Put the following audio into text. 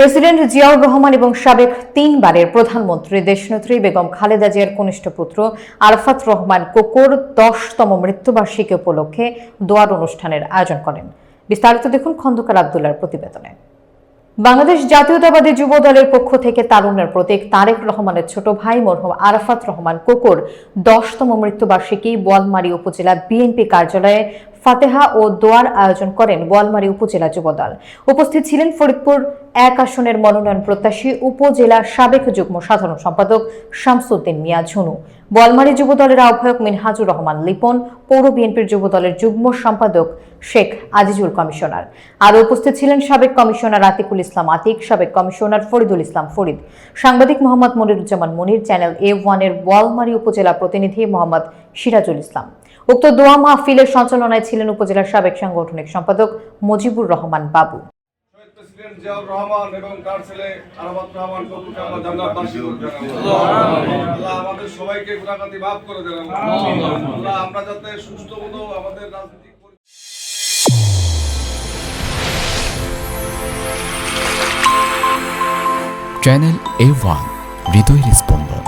President Ziaur Rahman এবং সাবেক তিনবারের প্রধানমন্ত্রী দেশনেত্রী বেগম খালেদা জিয়ার কনিষ্ঠ পুত্র আরাফাত রহমান কোকোর ১০তম মৃত্যুবার্ষিকী উপলক্ষে দোয়ার অনুষ্ঠানের আয়োজন করেন। বিস্তারিত দেখুন খন্দকার আব্দুল্লাহর প্রতিবেদনে। বাংলাদেশ জাতীয়তাবাদী যুব দলের পক্ষ থেকে তারুণ্যের প্রতীক তারেক রহমানের ছোট ভাই মরহুম আরাফাত রহমান কোকোর ১০তম মৃত্যুবার্ষিকী বোয়ালমারী উপজেলা বিএনপি কার্যালয়ে ফাতেহা ও দোয়ার আয়োজন করেন বোয়ালমারী উপজেলা যুবদল। উপস্থিত ছিলেন ফরিদপুর ১ আসনের মনোনয়ন প্রত্যাশী উপজেলা সাবেক যুগ্ম সাধারণ সম্পাদক শামসুদ্দিন মিয়া ঝুনু, বোয়ালমারী যুবদলের আহ্বায়ক মিনহাজুর রহমান লিপন, পৌর বিএনপির যুবদলের যুগ্ম সম্পাদক শেখ আজিজুল কমিশনার। আরও উপস্থিত ছিলেন সাবেক কমিশনার আতিকুল ইসলাম আতিক, সাবেক কমিশনার ফরিদুল ইসলাম ফরিদ, সাংবাদিক মোহাম্মদ মনিরুজ্জামান মনির, চ্যানেল A1-এর বোয়ালমারী উপজেলা প্রতিনিধি মোহাম্মদ সিরাজুল ইসলাম। উক্ত দোয়া মাহফিলের সঞ্চালনায় ছিলেন উপজেলার সাবেক সাংগঠনিক সম্পাদক মজিবুর রহমান বাবু। প্রেসিডেন্ট জিয়াউর রহমান এবং তার ছেলে আরাফাত রহমান কোকোকে আমরা জান্নাতবাসী করে দেন। আল্লাহ আমাদের সবাইকে গুনাহগাতি মাফ করে দেন। আল্লাহ আমরা যাতে সুস্থভাবে আমাদের রাজনৈতিক চ্যানেল A1 হৃদয়ের স্পন্দন।